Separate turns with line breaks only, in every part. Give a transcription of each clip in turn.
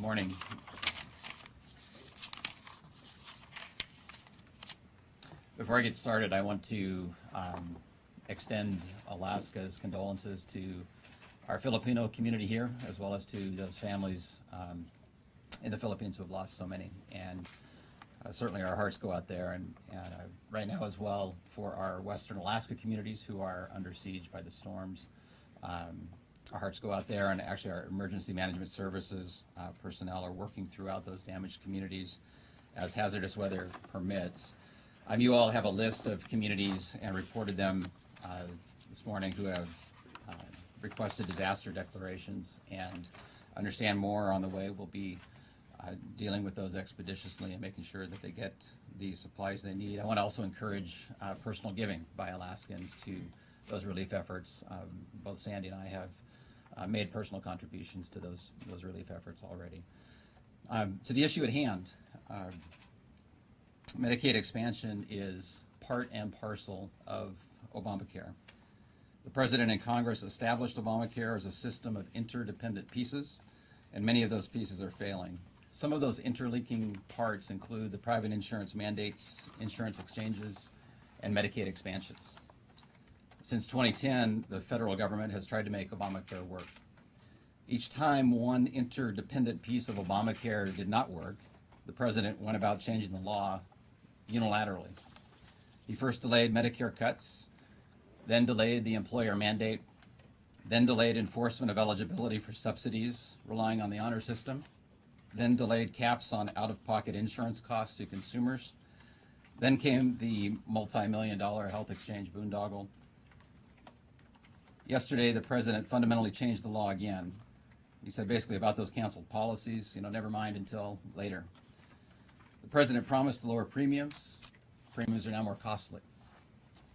morning. Before I get started, I want to extend Alaska's condolences to our Filipino community here, as well as to those families in the Philippines who have lost so many. And certainly our hearts go out there, and right now as well for our Western Alaska communities who are under siege by the storms. Our hearts go out there, and actually our emergency management services personnel are working throughout those damaged communities as hazardous weather permits. You all have a list of communities and reported them this morning who have requested disaster declarations, and understand more on the way. We'll be dealing with those expeditiously and making sure that they get the supplies they need. I want to also encourage personal giving by Alaskans to those relief efforts. Both Sandy and I have made personal contributions to those relief efforts already. To the issue at hand, Medicaid expansion is part and parcel of Obamacare. The President and Congress established Obamacare as a system of interdependent pieces, and many of those pieces are failing. Some of those interlinking parts include the private insurance mandates, insurance exchanges, and Medicaid expansions. Since 2010, the federal government has tried to make Obamacare work. Each time one interdependent piece of Obamacare did not work, the President went about changing the law unilaterally. He first delayed Medicare cuts, then delayed the employer mandate, then delayed enforcement of eligibility for subsidies relying on the honor system, then delayed caps on out-of-pocket insurance costs to consumers. Then came the multi-million-dollar health exchange boondoggle. Yesterday, the President fundamentally changed the law again. He said basically about those canceled policies, never mind until later. The President promised to lower premiums. Premiums are now more costly.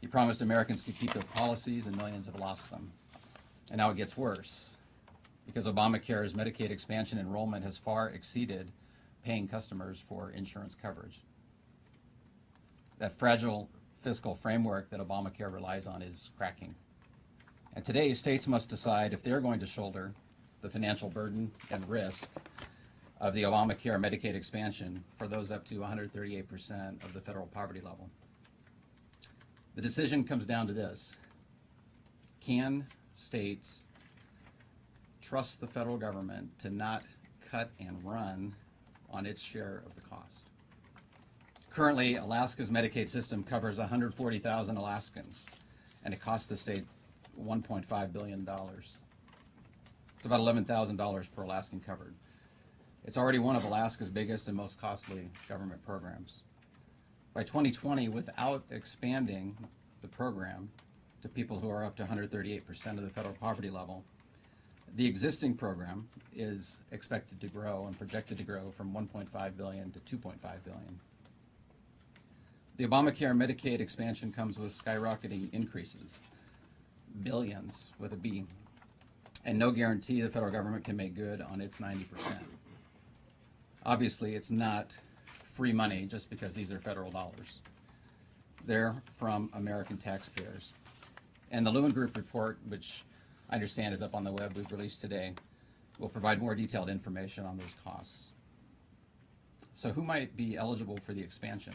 He promised Americans could keep their policies, and millions have lost them. And now it gets worse, because Obamacare's Medicaid expansion enrollment has far exceeded paying customers for insurance coverage. That fragile fiscal framework that Obamacare relies on is cracking. And today, states must decide if they're going to shoulder the financial burden and risk of the Obamacare Medicaid expansion for those up to 138% of the federal poverty level. The decision comes down to this: can states trust the federal government to not cut and run on its share of the cost? Currently, Alaska's Medicaid system covers 140,000 Alaskans, and it costs the state $1.5 billion. It's about $11,000 per Alaskan covered. It's already one of Alaska's biggest and most costly government programs. By 2020, without expanding the program to people who are up to 138% of the federal poverty level, the existing program is expected to grow and projected to grow from $1.5 billion to $2.5 billion. The Obamacare Medicaid expansion comes with skyrocketing increases, billions with a B, and no guarantee the federal government can make good on its 90%. Obviously, it's not free money just because these are federal dollars. They're from American taxpayers. And the Lewin Group report, which I understand is up on the web, we've released today, will provide more detailed information on those costs. So who might be eligible for the expansion?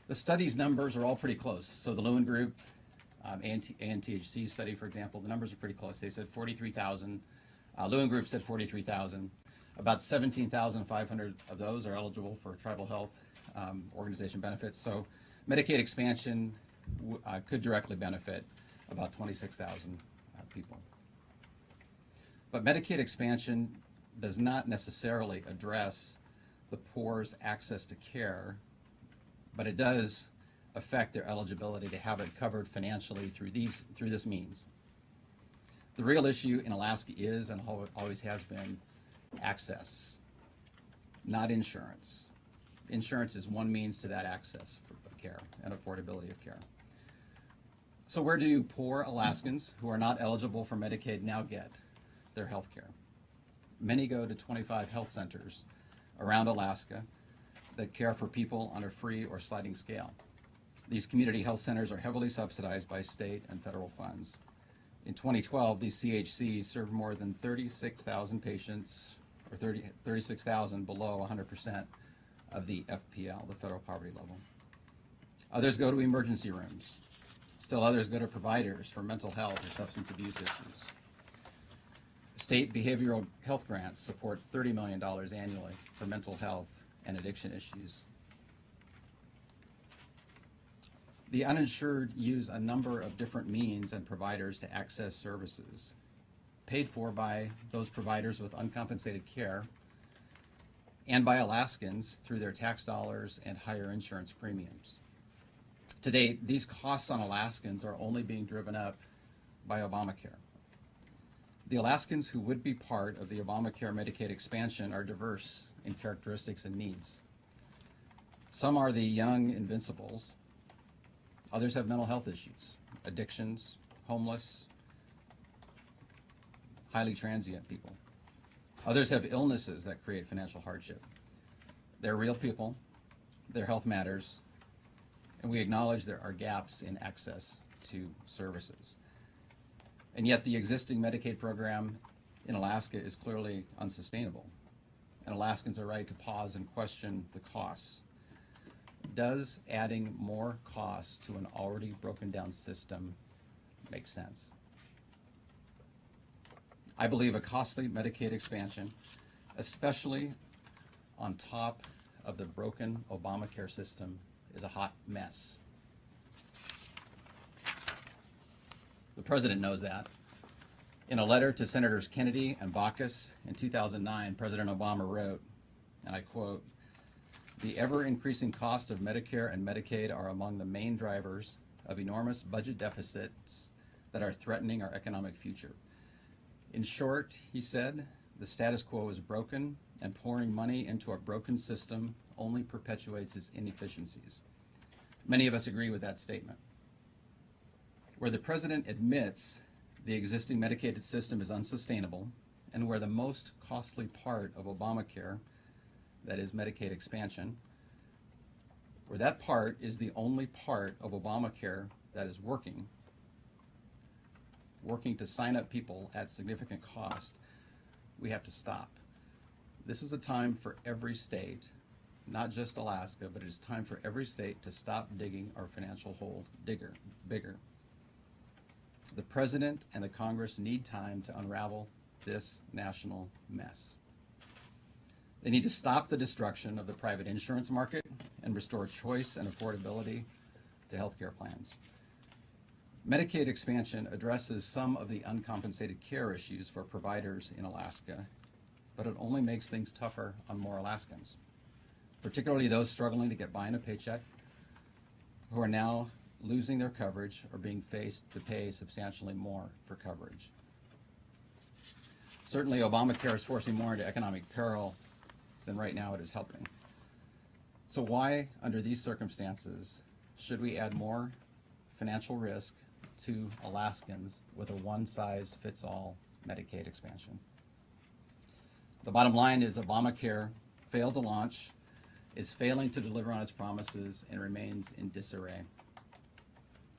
The study's numbers are all pretty close. So the Lewin Group, ANTHC study, for example, the numbers are pretty close. They said 43,000. Lewin Group said 43,000. About 17,500 of those are eligible for tribal health organization benefits. So Medicaid expansion could directly benefit about 26,000 people. But Medicaid expansion does not necessarily address the poor's access to care, but it does affect their eligibility to have it covered financially through this means. The real issue in Alaska is, and always has been, access, not insurance. Insurance is one means to that access of care and affordability of care. So where do poor Alaskans who are not eligible for Medicaid now get their health care? Many go to 25 health centers around Alaska that care for people on a free or sliding scale. These community health centers are heavily subsidized by state and federal funds. In 2012, these CHCs served more than 36,000 patients or 36,000 below 100% of the FPL, the federal poverty level. Others go to emergency rooms. Still others go to providers for mental health or substance abuse issues. State behavioral health grants support $30 million annually for mental health and addiction issues. The uninsured use a number of different means and providers to access services, paid for by those providers with uncompensated care and by Alaskans through their tax dollars and higher insurance premiums. To date, these costs on Alaskans are only being driven up by Obamacare. The Alaskans who would be part of the Obamacare Medicaid expansion are diverse in characteristics and needs. Some are the young invincibles. Others have mental health issues, addictions, homeless, highly transient people. Others have illnesses that create financial hardship. They're real people, their health matters, and we acknowledge there are gaps in access to services. And yet the existing Medicaid program in Alaska is clearly unsustainable, and Alaskans are right to pause and question the costs. Does adding more costs to an already broken down system make sense? I believe a costly Medicaid expansion, especially on top of the broken Obamacare system, is a hot mess. The president knows that. In a letter to Senators Kennedy and Baucus in 2009, President Obama wrote, and I quote, "The ever-increasing cost of Medicare and Medicaid are among the main drivers of enormous budget deficits that are threatening our economic future. In short," he said, "the status quo is broken, and pouring money into a broken system only perpetuates its inefficiencies." Many of us agree with that statement. Where the president admits the existing Medicaid system is unsustainable, and where the most costly part of Obamacare, that is Medicaid expansion, where that part is the only part of Obamacare that is working to sign up people at significant cost, we have to stop. This is a time for every state, not just Alaska, but it is time for every state to stop digging our financial hole bigger. The president and the Congress need time to unravel this national mess. They need to stop the destruction of the private insurance market and restore choice and affordability to healthcare plans. Medicaid expansion addresses some of the uncompensated care issues for providers in Alaska, but it only makes things tougher on more Alaskans, particularly those struggling to get by on a paycheck, who are now losing their coverage or being faced to pay substantially more for coverage. Certainly, Obamacare is forcing more into economic peril than right now it is helping. So why, under these circumstances, should we add more financial risk to Alaskans with a one-size-fits-all Medicaid expansion? The bottom line is Obamacare failed to launch, is failing to deliver on its promises, and remains in disarray.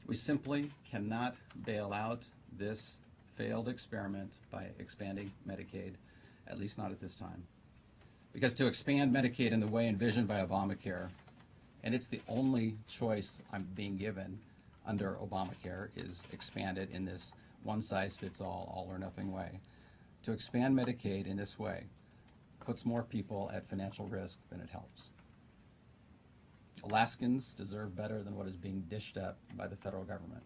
We simply cannot bail out this failed experiment by expanding Medicaid, at least not at this time. Because to expand Medicaid in the way envisioned by Obamacare, and it's the only choice I'm being given under Obamacare, is expanded in this one-size-fits-all, all-or-nothing way. To expand Medicaid in this way puts more people at financial risk than it helps. Alaskans deserve better than what is being dished up by the federal government.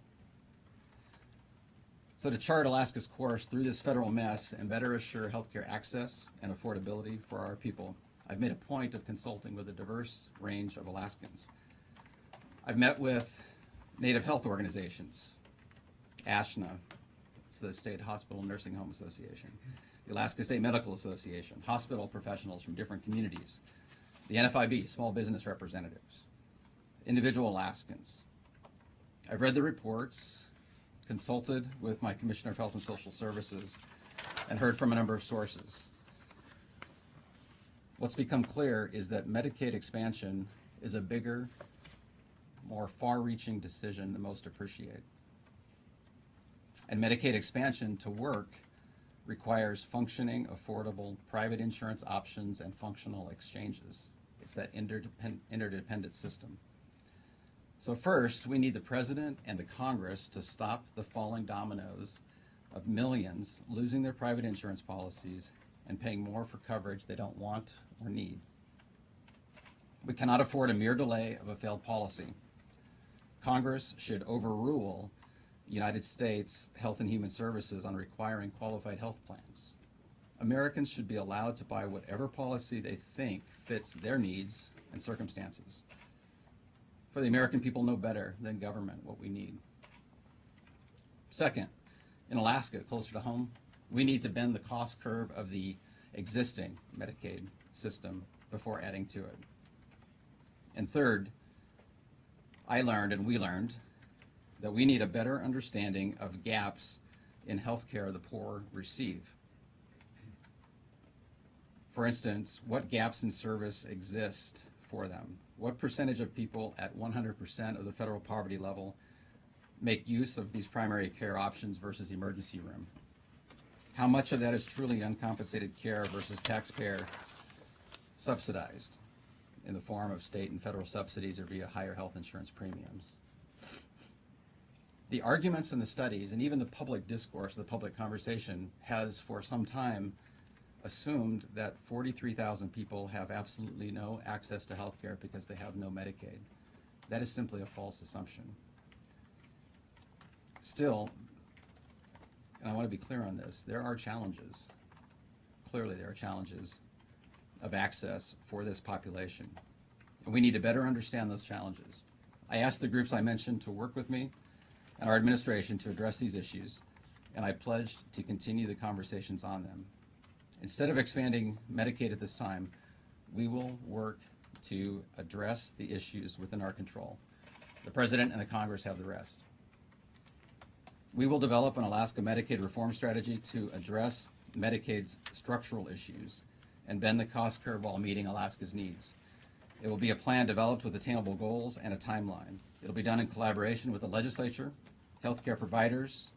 So to chart Alaska's course through this federal mess and better assure healthcare access and affordability for our people, I've made a point of consulting with a diverse range of Alaskans. I've met with Native health organizations, ASHNA, it's the State Hospital Nursing Home Association, the Alaska State Medical Association, hospital professionals from different communities, the NFIB, small business representatives, individual Alaskans. I've read the reports, consulted with my Commissioner of Health and Social Services, and heard from a number of sources. What's become clear is that Medicaid expansion is a bigger, more far-reaching decision than most appreciate. And Medicaid expansion to work requires functioning, affordable private insurance options and functional exchanges. It's that interdependent system. So first, we need the President and the Congress to stop the falling dominoes of millions losing their private insurance policies and paying more for coverage they don't want or need. We cannot afford a mere delay of a failed policy. Congress should overrule United States Health and Human Services on requiring qualified health plans. Americans should be allowed to buy whatever policy they think fits their needs and circumstances. For the American people know better than government what we need. Second, in Alaska, closer to home, we need to bend the cost curve of the existing Medicaid system before adding to it. And third, I learned and we learned that we need a better understanding of gaps in healthcare the poor receive. For instance, what gaps in service exist for them? What percentage of people at 100% of the federal poverty level make use of these primary care options versus emergency room? How much of that is truly uncompensated care versus taxpayer subsidized in the form of state and federal subsidies or via higher health insurance premiums? The arguments and the studies and even the public discourse, the public conversation has for some time assumed that 43,000 people have absolutely no access to health care because they have no Medicaid. That is simply a false assumption. Still, and I want to be clear on this, there are challenges. Clearly there are challenges of access for this population. And we need to better understand those challenges. I asked the groups I mentioned to work with me and our administration to address these issues, and I pledged to continue the conversations on them. Instead of expanding Medicaid at this time, we will work to address the issues within our control. The President and the Congress have the rest. We will develop an Alaska Medicaid reform strategy to address Medicaid's structural issues and bend the cost curve while meeting Alaska's needs. It will be a plan developed with attainable goals and a timeline. It'll be done in collaboration with the legislature, healthcare providers,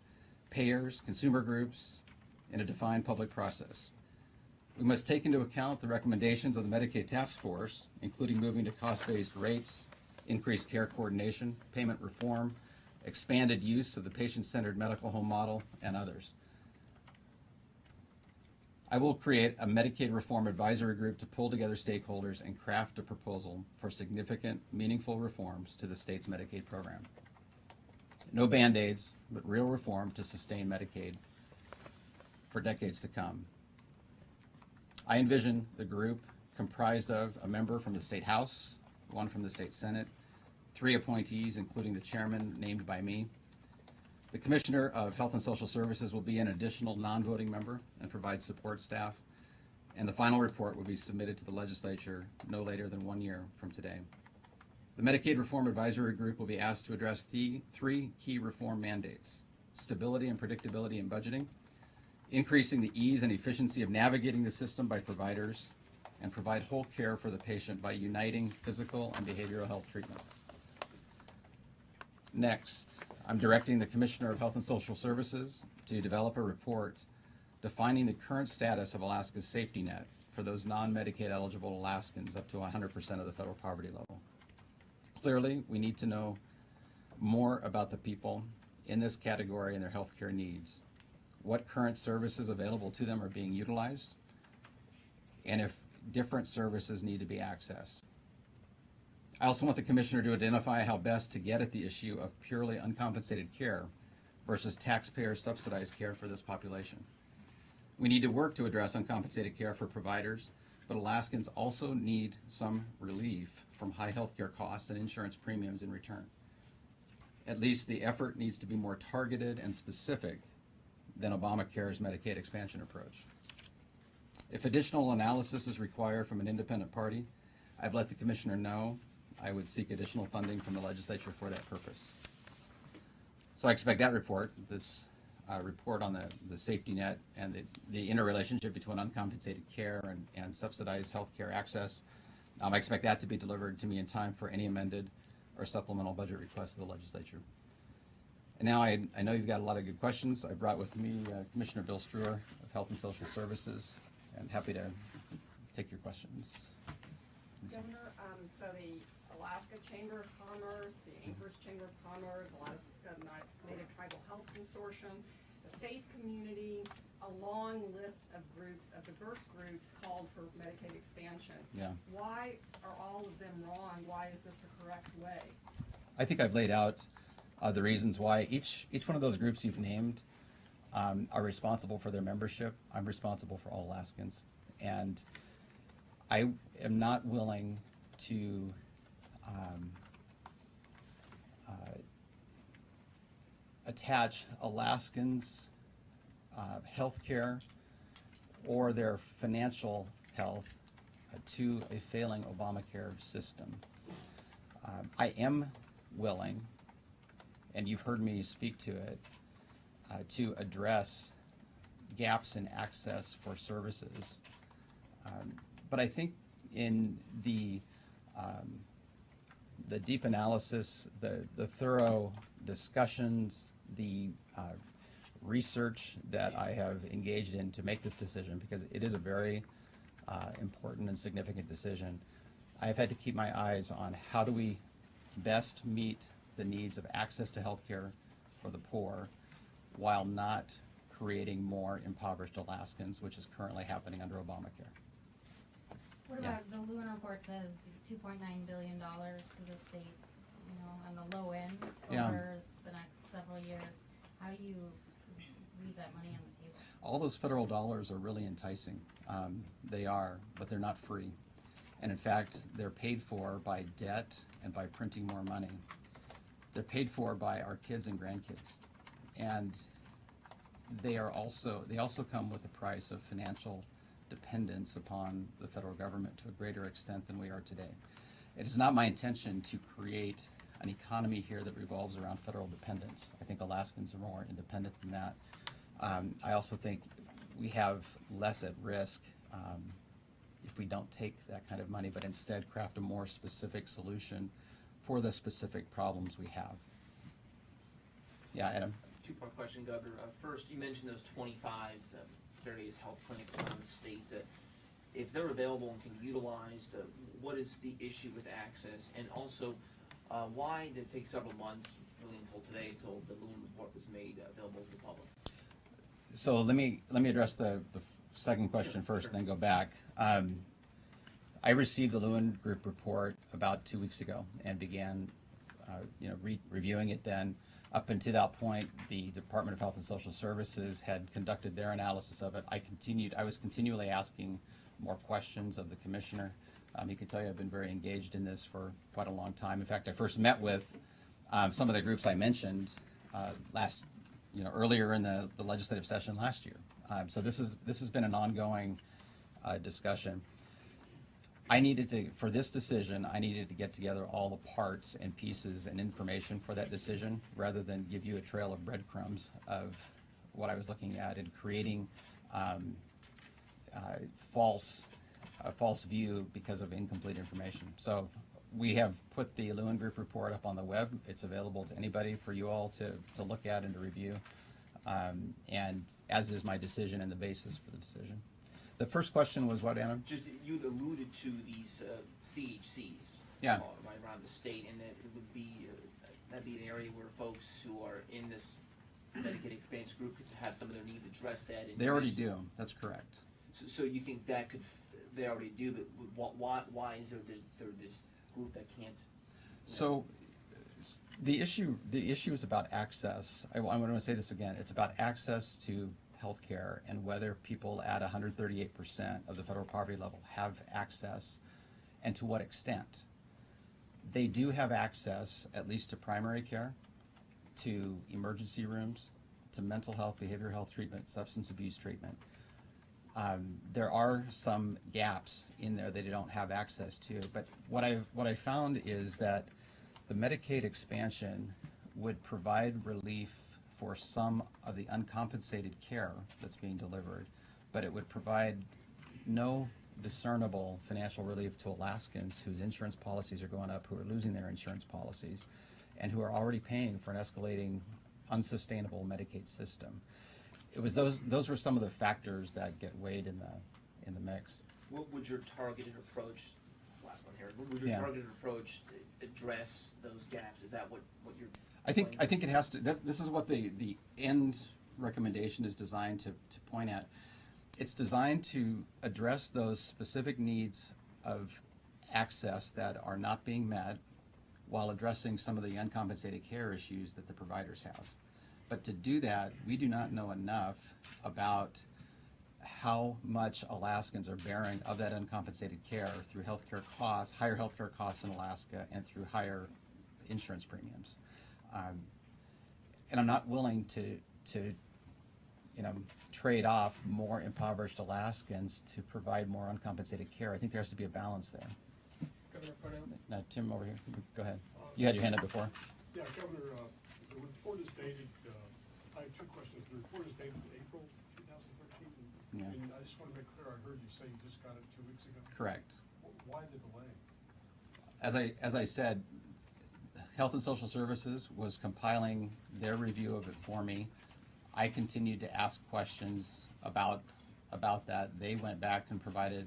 payers, consumer groups, in a defined public process. We must take into account the recommendations of the Medicaid Task Force, including moving to cost-based rates, increased care coordination, payment reform, expanded use of the patient-centered medical home model, and others. I will create a Medicaid reform advisory group to pull together stakeholders and craft a proposal for significant, meaningful reforms to the state's Medicaid program. No Band-Aids, but real reform to sustain Medicaid for decades to come. I envision the group comprised of a member from the State House, one from the State Senate, 3 appointees, including the chairman named by me. The Commissioner of Health and Social Services will be an additional non-voting member and provide support staff. And the final report will be submitted to the legislature no later than 1 year from today. The Medicaid Reform Advisory Group will be asked to address the 3 key reform mandates: stability and predictability in budgeting, increasing the ease and efficiency of navigating the system by providers, and provide whole care for the patient by uniting physical and behavioral health treatment. Next, I'm directing the Commissioner of Health and Social Services to develop a report defining the current status of Alaska's safety net for those non-Medicaid eligible Alaskans up to 100% of the federal poverty level. Clearly, we need to know more about the people in this category and their health care needs, what current services available to them are being utilized, and if different services need to be accessed. I also want the Commissioner to identify how best to get at the issue of purely uncompensated care versus taxpayer subsidized care for this population. We need to work to address uncompensated care for providers, but Alaskans also need some relief from high health care costs and insurance premiums in return. At least the effort needs to be more targeted and specific than Obamacare's Medicaid expansion approach. If additional analysis is required from an independent party, I've let the Commissioner know I would seek additional funding from the legislature for that purpose. So I expect that report, this report on the safety net and the interrelationship between uncompensated care and subsidized health care access, I expect that to be delivered to me in time for any amended or supplemental budget requests of the legislature. And now I know you've got a lot of good questions. I brought with me Commissioner Bill Struer of Health and Social Services, and happy to take your questions.
Governor, so the Alaska Chamber of Commerce, the Anchorage Chamber of Commerce, Alaska Native Tribal Health Consortium, the faith community, a long list of groups, of diverse groups, called for Medicaid expansion.
Yeah.
Why are all of them wrong? Why is this the correct way?
I think I've laid out the reasons why each one of those groups you've named are responsible for their membership. I'm responsible for all Alaskans, and I am not willing to attach Alaskans' health care or their financial health to a failing Obamacare system. I am willing, and you've heard me speak to it, to address gaps in access for services. But I think in the deep analysis, the thorough discussions, the research that I have engaged in to make this decision, because it is a very important and significant decision, I have had to keep my eyes on how do we best meet the needs of access to health care for the poor while not creating more impoverished Alaskans, which is currently happening under Obamacare.
What about the Lewin report says $2.9 billion to the state, you know, on the low end over the next several years. How do you leave that money on the table?
All those federal dollars are really enticing. They are, but they're not free. And in fact, they're paid for by debt and by printing more money. They're paid for by our kids and grandkids. And they also come with a price of financial dependence upon the federal government to a greater extent than we are today. It is not my intention to create an economy here that revolves around federal dependence. I think Alaskans are more independent than that. I also think we have less at risk if we don't take that kind of money, but instead craft a more specific solution for the specific problems we have. Yeah, Adam?
Two-part question, Governor. First, you mentioned those 25 various health clinics around the state. If they're available and can be utilized, what is the issue with access? And also, why did it take several months, really until today, until the Lewin report was made available to the public?
So let me address the second question first, and then go back. I received the Lewin Group report about 2 weeks ago and began reviewing it then. Up until that point, the Department of Health and Social Services had conducted their analysis of it. I was continually asking more questions of the commissioner. He can tell you I've been very engaged in this for quite a long time. In fact, I first met with some of the groups I mentioned earlier in the legislative session last year. So this has been an ongoing discussion. For this decision, I needed to get together all the parts and pieces and information for that decision, rather than give you a trail of breadcrumbs of what I was looking at and creating a false view because of incomplete information. So we have put the Lewin Group report up on the web. It's available to anybody for you all to look at and to review, and as is my decision and the basis for the decision. The first question was what, Anna?
Just, you alluded to these CHCs
Yeah.
right around the state, and that it would be that'd be an area where folks who are in this Medicaid expansion group could have some of their needs addressed. They already
do. That's correct.
So you think that they already do, but why is there this group that can't?
So the issue is about access. I want to say this again. It's about access to health care and whether people at 138% of the federal poverty level have access, and to what extent. They do have access, at least to primary care, to emergency rooms, to mental health, behavioral health treatment, substance abuse treatment. There are some gaps in there that they don't have access to, but what I found is that the Medicaid expansion would provide relief for some of the uncompensated care that's being delivered, but it would provide no discernible financial relief to Alaskans whose insurance policies are going up, who are losing their insurance policies, and who are already paying for an escalating unsustainable Medicaid system. It was those were some of the factors that get weighed in the mix.
What would your targeted approach, last one here, would your targeted approach address those gaps? Is that what you're
I think it has to. This is what the end recommendation is designed to point at. It's designed to address those specific needs of access that are not being met, while addressing some of the uncompensated care issues that the providers have. But to do that, we do not know enough about how much Alaskans are bearing of that uncompensated care through healthcare costs, higher healthcare costs in Alaska, and through higher insurance premiums. And I'm not willing to trade off more impoverished Alaskans to provide more uncompensated care. I think there has to be a balance there.
Governor Parnell?
Now, Tim, over here. Go ahead. You had your hand up before.
Yeah, Governor, the report is dated, I have two questions. The report is dated April 2013.
Yeah.
And I just want to make clear, I heard you say you just got it 2 weeks ago.
Correct.
Why the delay?
As I said, Health and Social Services was compiling their review of it for me. I continued to ask questions about that. They went back and provided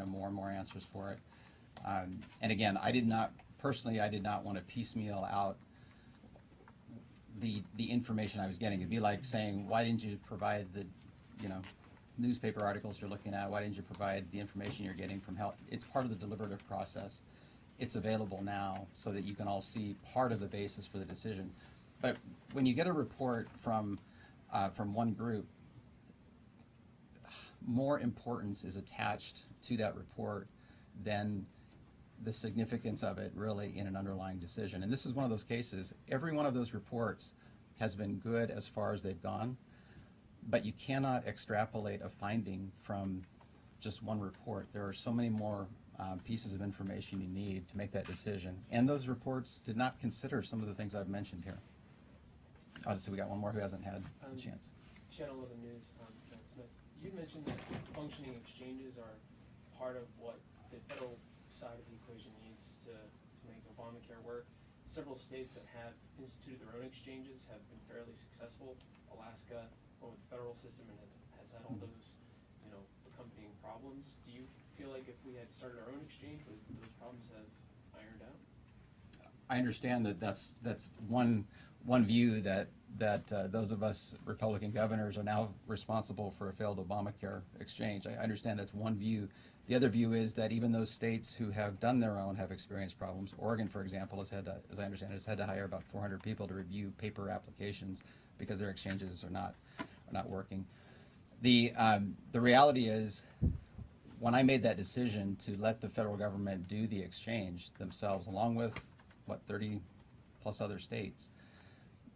more and more answers for it. And again, I did not want to piecemeal out the information I was getting. It'd be like saying, why didn't you provide the newspaper articles you're looking at? Why didn't you provide the information you're getting from health? It's part of the deliberative process. It's available now so that you can all see part of the basis for the decision. But when you get a report from one group, more importance is attached to that report than the significance of it really in an underlying decision. And this is one of those cases. Every one of those reports has been good as far as they've gone, but you cannot extrapolate a finding from just one report. There are so many more pieces of information you need to make that decision. And those reports did not consider some of the things I've mentioned here. So we got one more who hasn't had a chance.
Channel 11 News, Matt Smith. You mentioned that functioning exchanges are part of what the federal side of the equation needs to make Obamacare work. Several states that have instituted their own exchanges have been fairly successful. Alaska went with the federal system and has had all those, accompanying problems. Do you feel like if we had started our own exchange, those problems have ironed out?
I understand that that's one view that those of us Republican governors are now responsible for a failed Obamacare exchange. I understand that's one view. The other view is that even those states who have done their own have experienced problems. Oregon, for example, has had to, as I understand it, has had to hire about 400 people to review paper applications because their exchanges are not working. The reality is, when I made that decision to let the federal government do the exchange themselves, along with 30 plus other states,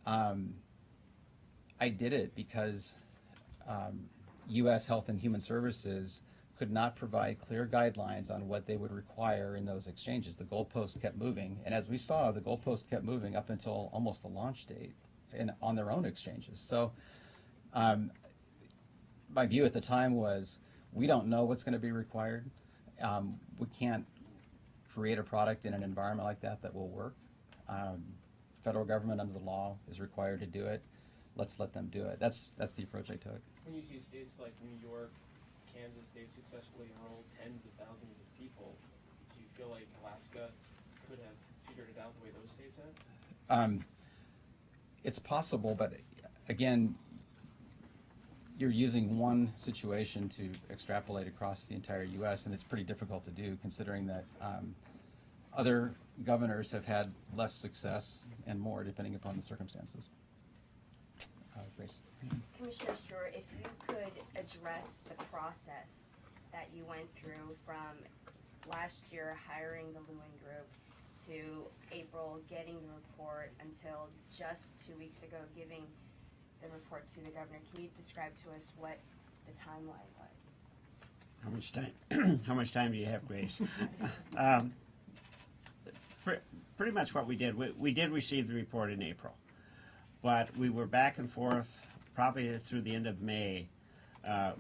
I did it because U.S. Health and Human Services could not provide clear guidelines on what they would require in those exchanges. The goalpost kept moving, and as we saw, the goalpost kept moving up until almost the launch date on their own exchanges. So my view at the time was, we don't know what's going to be required. We can't create a product in an environment like that will work. Federal government under the law is required to do it. Let's let them do it. That's the approach I took.
When you see states like New York, Kansas, they've successfully enrolled tens of thousands of people, do you feel like Alaska could have figured it out the way those states have?
It's possible, but again, you're using one situation to extrapolate across the entire U.S., and it's pretty difficult to do, considering that other governors have had less success and more, depending upon the circumstances. Grace.
Commissioner Stewart, if you could address the process that you went through from last year hiring the Lewin Group to April getting the report until just 2 weeks ago giving the report to the governor. Can you describe to us what the timeline was?
How much time? How much time do you have, Grace? Pretty much what we did. We did receive the report in April, but we were back and forth probably through the end of May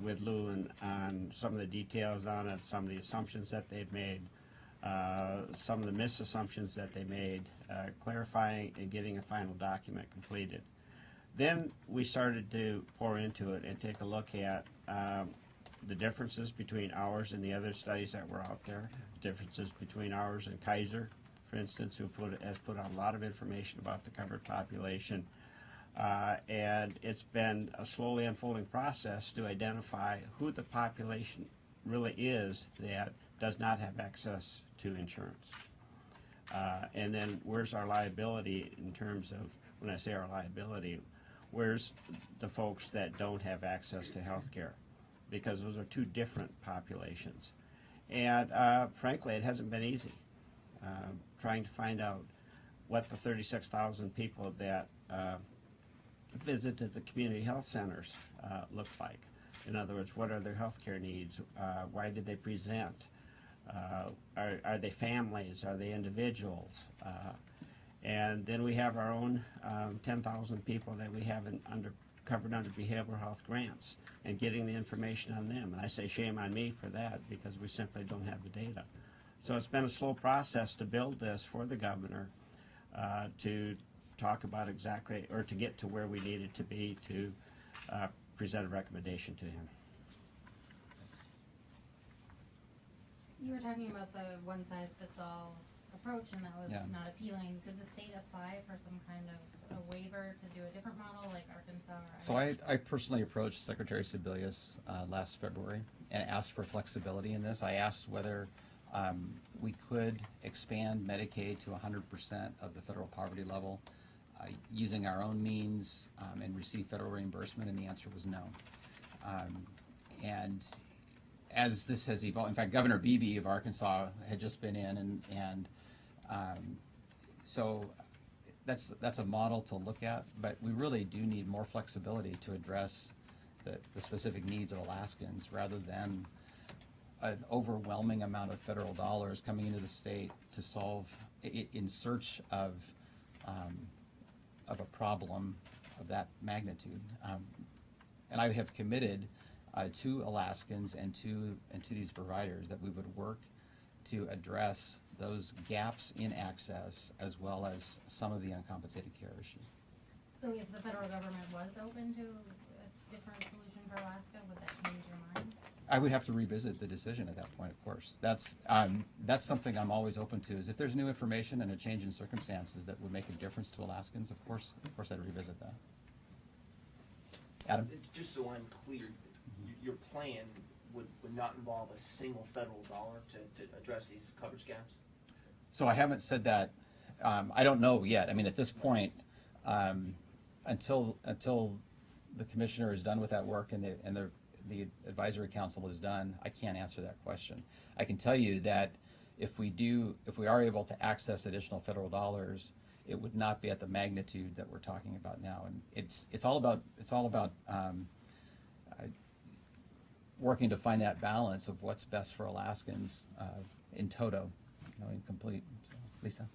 with Lewin on some of the details on it, some of the assumptions that they'd made, some of the misassumptions that they made, clarifying and getting a final document completed. Then we started to pour into it and take a look at the differences between ours and the other studies that were out there, differences between ours and Kaiser, for instance, who has put out a lot of information about the covered population. And it's been a slowly unfolding process to identify who the population really is that does not have access to insurance. And then where's our liability in terms of, when I say our liability, where's the folks that don't have access to health care? Because those are two different populations. And frankly, it hasn't been easy trying to find out what the 36,000 people that visited the community health centers look like. In other words, what are their health care needs? Why did they present? Are they families? Are they individuals? And then we have our own 10,000 people that we have covered under behavioral health grants, and getting the information on them. And I say shame on me for that, because we simply don't have the data. So it's been a slow process to build this for the governor to talk about exactly, or to get to where we needed to be to present a recommendation to him.
You were talking about the one-size-fits-all approach, and that was not appealing. Did the state apply for some kind of a waiver to do a different model, like Arkansas? Or
So I personally approached Secretary Sebelius last February and asked for flexibility in this. I asked whether we could expand Medicaid to 100% of the federal poverty level using our own means and receive federal reimbursement, and the answer was no. And as this has evolved, in fact, Governor Beebe of Arkansas had just been in, and so that's a model to look at, but we really do need more flexibility to address the specific needs of Alaskans, rather than an overwhelming amount of federal dollars coming into the state to solve in search of a problem of that magnitude. And I have committed to Alaskans and to these providers that we would work to address those gaps in access, as well as some of the uncompensated care issues.
So if the federal government was open to a different solution for Alaska, would that change your mind?
I would have to revisit the decision at that point, of course. That's something I'm always open to, is if there's new information and a change in circumstances that would make a difference to Alaskans, of course I'd revisit that. Adam?
Just so I'm clear, your plan would not involve a single federal dollar to address these coverage gaps?
So I haven't said that. I don't know yet. I mean, at this point, until the commissioner is done with that work and the advisory council is done, I can't answer that question. I can tell you that if we are able to access additional federal dollars, it would not be at the magnitude that we're talking about now. And it's all about working to find that balance of what's best for Alaskans in toto, in complete. So, Lisa?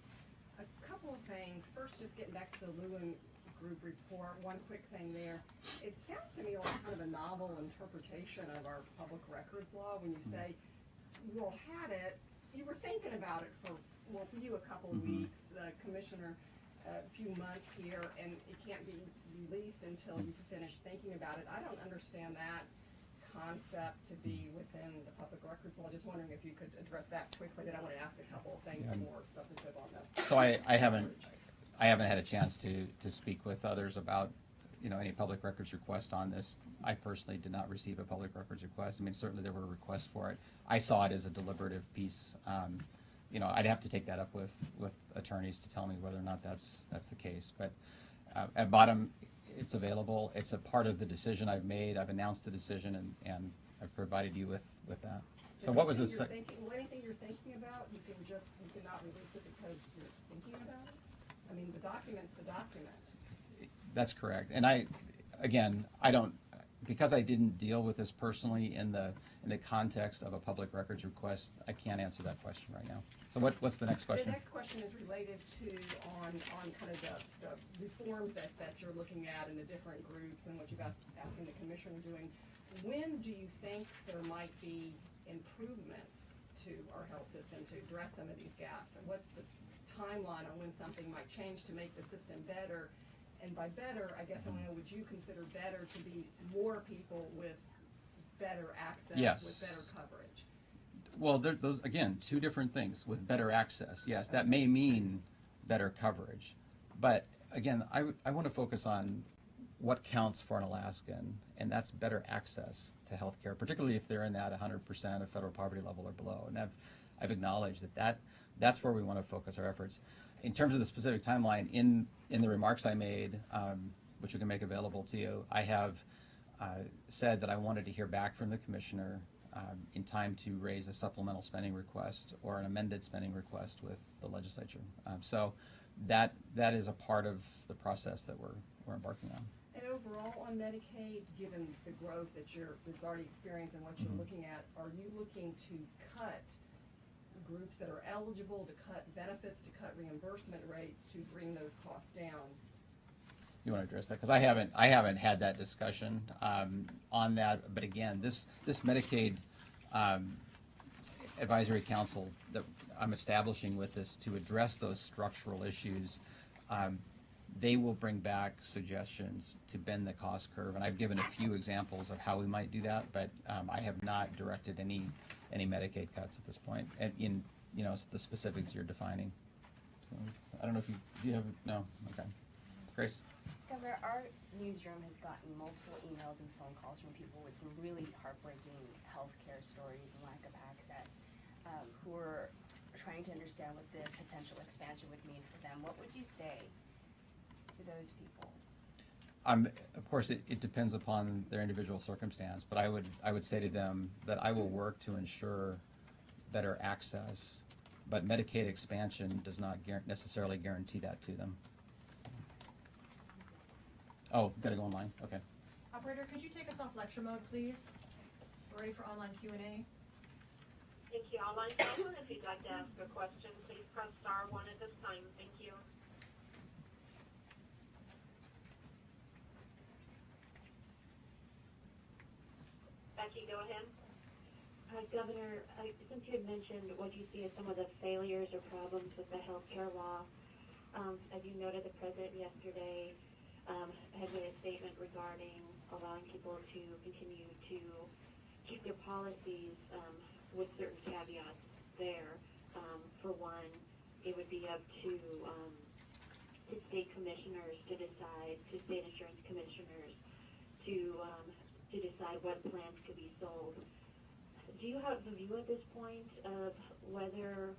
A couple of things. First, just getting back to the Lewin Group report, one quick thing there. It sounds to me like kind of a novel interpretation of our public records law when you say, you had it, you were thinking about it for you a couple of weeks, the commissioner a few months here, and it can't be released until you've finished thinking about it. I don't understand that concept to be within the public records law. Just wondering if you could address that quickly. Then I want to ask a couple of things more substantive on that.
So I haven't had a chance to speak with others about any public records request on this. I personally did not receive a public records request. I mean, certainly there were requests for it. I saw it as a deliberative piece. I'd have to take that up with attorneys to tell me whether or not that's the case. But at bottom, it's available. It's a part of the decision I've made. I've announced the decision, and I've provided you with that. So what was this?
Anything you're thinking about, you cannot release it because you're thinking about it? I mean, the document's the document.
That's correct. And because I didn't deal with this personally in the context of a public records request, I can't answer that question right now. So what's the next question?
The next question is related to on kind of the reforms that you're looking at in the different groups and what you've asking the commissioner doing. When do you think there might be improvements to our health system to address some of these gaps? And what's the timeline on when something might change to make the system better? And by better, I guess I want to know, would you consider better to be more people with better access,
Yes.
with better coverage?
Well, those, again, two different things. With better access, yes, that may mean better coverage. But again, I want to focus on what counts for an Alaskan, and that's better access to health care, particularly if they're in that 100% of federal poverty level or below. And I've acknowledged that's where we want to focus our efforts. In terms of the specific timeline, in the remarks I made, which we can make available to you, I have said that I wanted to hear back from the commissioner in time to raise a supplemental spending request or an amended spending request with the legislature. So that is a part of the process that we're embarking on.
And overall on Medicaid, given the growth that's already experienced and what you're looking at, are you looking to cut groups that are eligible, to cut benefits, to cut reimbursement rates, to bring those costs down?
You want to address that? Because I haven't had that discussion on that. But again, this Medicaid advisory council that I'm establishing with this to address those structural issues, they will bring back suggestions to bend the cost curve. And I've given a few examples of how we might do that, but I have not directed any Medicaid cuts at this point, and in the specifics you're defining. So, I don't know if do you have no? Okay, Grace.
Governor, our newsroom has gotten multiple emails and phone calls from people with some really heartbreaking healthcare stories and lack of access, who are trying to understand what the potential expansion would mean for them. What would you say to those people?
Of course, it depends upon their individual circumstance, but I would say to them that I will work to ensure better access, but Medicaid expansion does not necessarily guarantee that to them. Oh, gotta go online. Okay.
Operator, could you take us off lecture mode, please? We're ready for online Q&A.
Thank you. Online phone, if you'd like to ask a question, please press star 1 at this time. Thank you. Becky, go ahead.
Governor, since you had mentioned what you see as some of the failures or problems with the health care law, as you noted, the president yesterday had made a statement regarding allowing people to continue to keep their policies with certain caveats there. For one, it would be up to state commissioners to decide, to state insurance commissioners to decide what plans could be sold. Do you have a view at this point of whether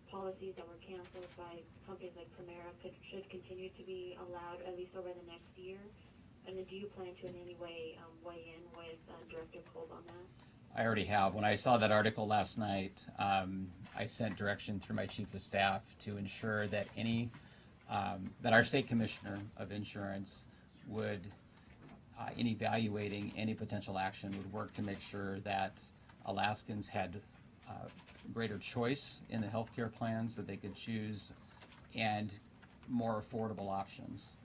policies that were canceled by companies like Primera should continue to be allowed at least over the next year? And then do you plan to in any way weigh in with Director Kolb on that?
I already have. When I saw that article last night, I sent direction through my chief of staff to ensure that that our state commissioner of insurance would, in evaluating any potential action, would work to make sure that Alaskans had greater choice in the healthcare plans that they could choose and more affordable options.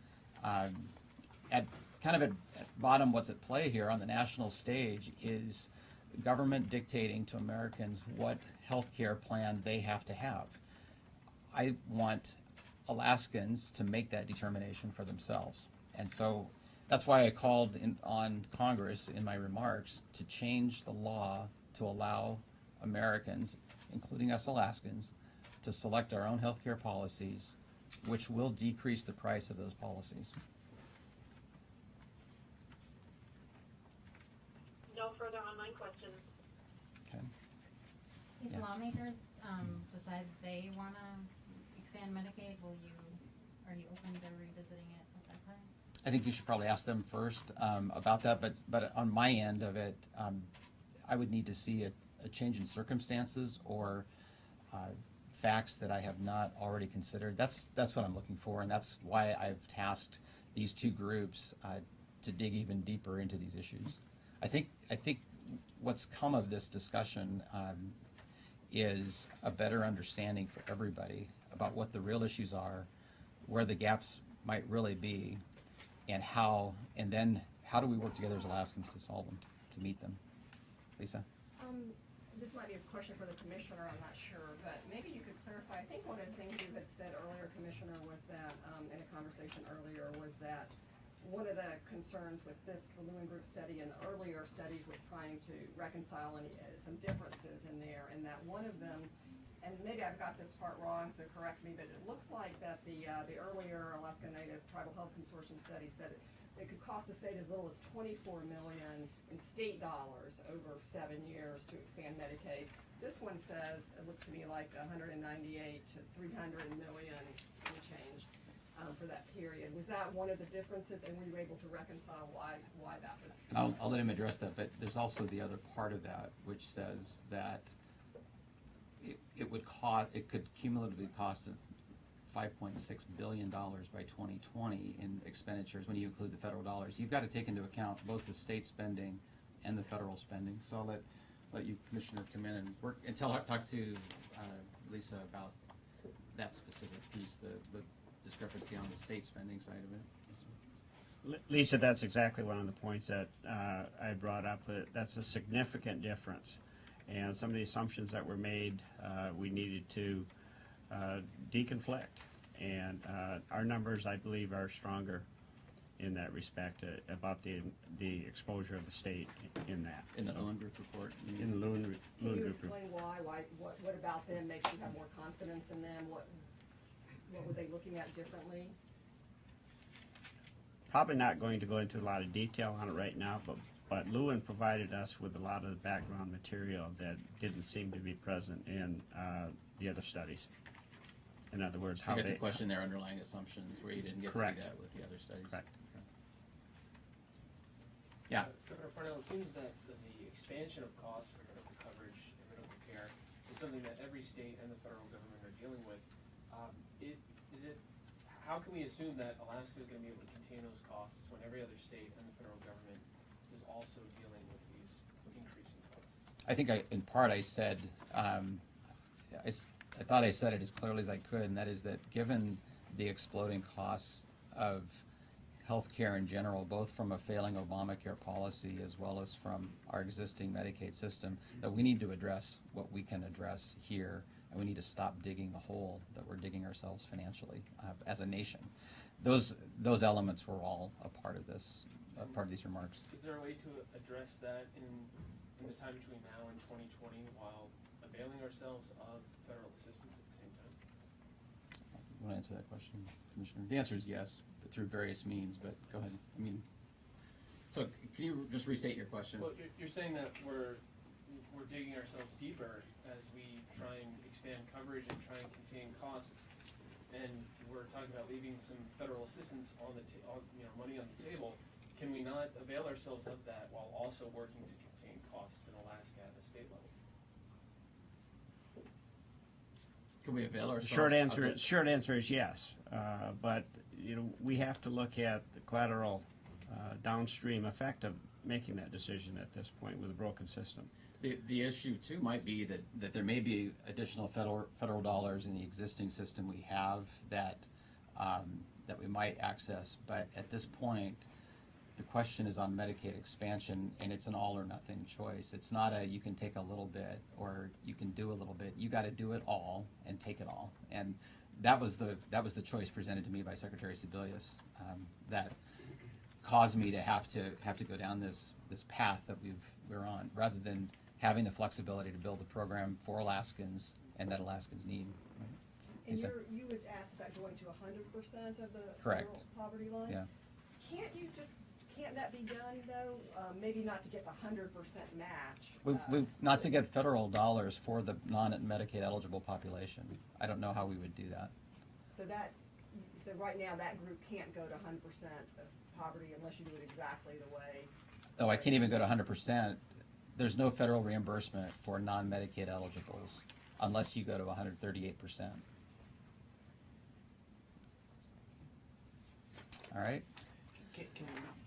At bottom, what's at play here on the national stage is government dictating to Americans what healthcare plan they have to have. I want Alaskans to make that determination for themselves. And so that's why I called on Congress in my remarks to change the law to allow Americans, including us Alaskans, to select our own healthcare policies, which will decrease the price of those policies.
No further online questions.
Okay.
If
Yeah.
lawmakers decide they want to expand Medicaid, are you open to revisiting it at that time?
I think you should probably ask them first about that, but on my end of it, I would need to see a change in circumstances or facts that I have not already considered. That's what I'm looking for, and that's why I've tasked these two groups to dig even deeper into these issues. I think what's come of this discussion is a better understanding for everybody about what the real issues are, where the gaps might really be, and then how do we work together as Alaskans to solve them, to meet them. Lisa?
this might be a question for the commissioner, I'm not sure, but maybe you could clarify. I think one of the things you had said earlier, Commissioner, was that, in a conversation earlier, was that one of the concerns with this, the Lewin Group study and the earlier studies was trying to reconcile any, some differences in there, and that one of them, and maybe I've got this part wrong, so correct me, but it looks like that the earlier Alaska Native Tribal Health Consortium study said it could cost the state as little as $24 million in state dollars over 7 years to expand Medicaid. This one says, it looks to me like 198 to 300 million and change for that period. Was that one of the differences, and were you able to reconcile why that was?
I'll let him address that, but there's also the other part of that, which says that it could cumulatively cost $5.6 billion by 2020 in expenditures when you include the federal dollars. You've got to take into account both the state spending and the federal spending. So I'll let you, Commissioner, come in and work and talk to Lisa about that specific piece, the discrepancy on the state spending side of it.
Lisa, that's exactly one of the points that I brought up. That's a significant difference. And some of the assumptions that were made, we needed to deconflict, and our numbers, I believe, are stronger in that respect about the exposure of the state in that.
In the Lewin Group report?
In the Lewin Group report.
Can you explain why? What about them makes you have more confidence in them? What were they looking at differently?
Probably not going to go into a lot of detail on it right now, but Lewin provided us with a lot of the background material that didn't seem to be present in the other studies. In other words,
So
how
you got
they
to question their underlying assumptions where you didn't get
Correct.
to do that with the other studies.
Correct.
Yeah.
Governor Parnell, it seems that the expansion of costs for medical coverage and medical care is something that every state and the federal government are dealing with. How can we assume that Alaska is going to be able to contain those costs when every other state and the federal government is also dealing with these increasing costs?
I think in part I said, I thought I said it as clearly as I could, and that is that given the exploding costs of healthcare in general, both from a failing Obamacare policy as well as from our existing Medicaid system, that we need to address what we can address here, and we need to stop digging the hole that we're digging ourselves financially as a nation. Those elements were all a part of this, part of these remarks.
Is there a way to address that in the time between now and 2020 while availing ourselves of federal assistance at the same time?
You want to answer that question, Commissioner? The answer is yes, but through various means, but go ahead. So can you just restate your question?
Well, you're saying that we're digging ourselves deeper as we try and expand coverage and try and contain costs, and we're talking about leaving some federal assistance on the money on the table. Can we not avail ourselves of that while also working to contain costs in Alaska at the state level?
Can we avail ourselves?
Short answer is yes, but we have to look at the collateral downstream effect of making that decision at this point with a broken system.
The issue too might be that there may be additional federal dollars in the existing system we have that we might access, but at this point, the question is on Medicaid expansion, and it's an all or nothing choice. It's not you can take a little bit or you can do a little bit. You got to do it all and take it all, and that was the choice presented to me by Secretary Sebelius that caused me to have to go down this path that we're on, rather than having the flexibility to build a program for Alaskans and that Alaskans need. Right?
And you had asked about going to 100% of the
Correct.
federal poverty line?
Yeah.
Can't that be done though? Maybe not to get the 100% match.
Not to get federal dollars for the non-Medicaid eligible population. I don't know how we would do that.
So right now that group can't go to 100% of poverty unless you do it exactly the way.
Oh, I can't even go to 100%. There's no federal reimbursement for non-Medicaid eligibles unless you go to 138%. All right.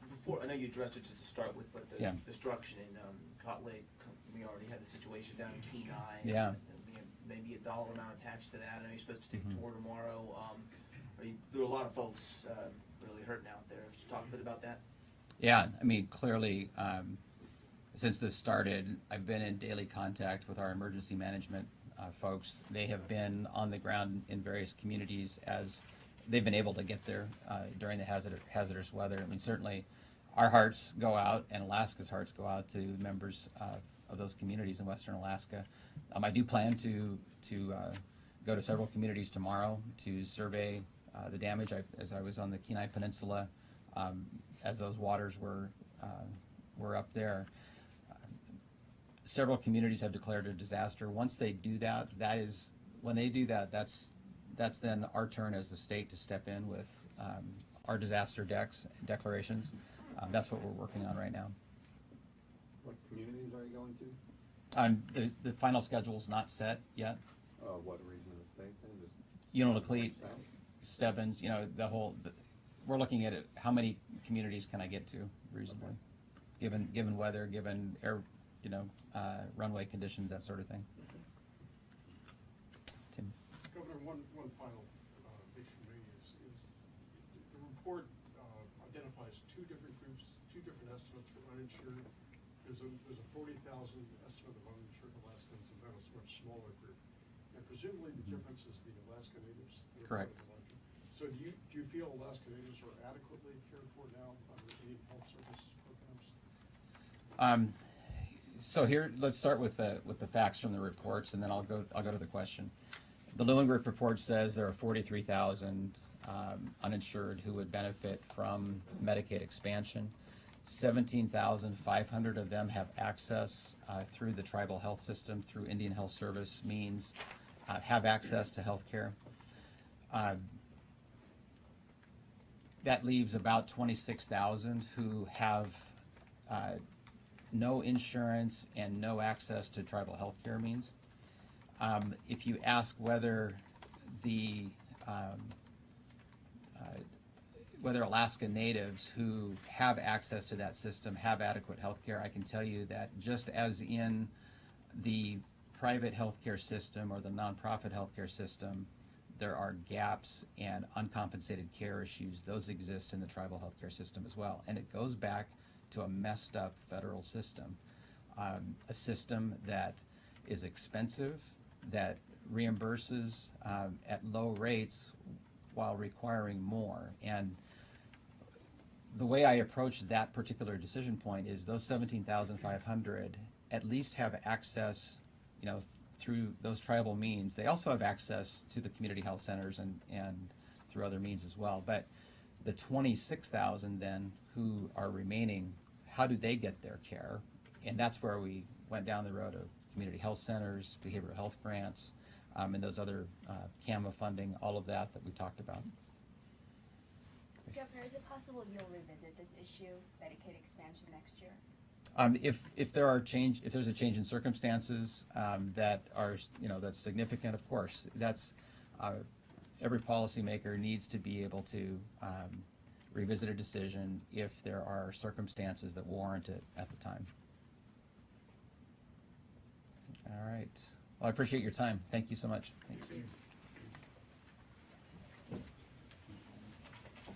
Before, I know you addressed it just to start with, but the
Yeah.
destruction in Cot Lake, we already had the situation down in Kenai.
Yeah.
And maybe a dollar amount attached to that. I know you're supposed to take a tour tomorrow. There are a lot of folks really hurting out there. Could you talk a bit about that?
Yeah, clearly, since this started, I've been in daily contact with our emergency management folks. They have been on the ground in various communities as they've been able to get there during the hazardous weather. I mean, certainly our hearts go out, and Alaska's hearts go out to members of those communities in Western Alaska. I do plan to go to several communities tomorrow to survey the damage. As I was on the Kenai Peninsula, as those waters were up there. Several communities have declared a disaster. Once they do that, when they do that, that's then our turn as the state to step in with our disaster declarations. That's what we're working on right now.
What communities are you going to?
The final schedule's not set yet.
What region of the state then?
Unalakleet, Stebbins, we're looking at it, how many communities can I get to reasonably, given weather, given air, runway conditions, that sort of thing. Tim.
Governor, one final piece for me is the report identifies two different groups, two different estimates for uninsured. There's a 40,000 estimate of uninsured Alaskans, and then a much smaller group. And presumably the difference is the Alaska Natives.
Correct.
So do you feel Alaska Natives are adequately cared for now under any health service programs?
So here, let's start with the facts from the reports, and then I'll go to the question. The Lewin Group report says there are 43,000 uninsured who would benefit from Medicaid expansion. 17,500 of them have access through the tribal health system, through Indian Health Service means, have access to health care. That leaves about 26,000 who have no insurance and no access to tribal health care means. If you ask whether whether Alaska Natives who have access to that system have adequate health care, I can tell you that just as in the private healthcare system or the nonprofit healthcare system, there are gaps and uncompensated care issues. Those exist in the tribal healthcare system as well. And it goes back to a messed up federal system, a system that is expensive, that reimburses at low rates while requiring more. And the way I approach that particular decision point is those 17,500 at least have access, through those tribal means. They also have access to the community health centers and through other means as well. But the 26,000 then who are remaining, how do they get their care? And that's where we went down the road of community health centers, behavioral health grants, and those other CAMA funding, all of that we talked about.
Governor, is it possible you'll revisit this issue, Medicaid expansion, next year?
If there's a change in circumstances that are, that's significant, of course. That's every policymaker needs to be able to revisit a decision if there are circumstances that warrant it at the time. All right. Well, I appreciate your time. Thank you so much. Thanks.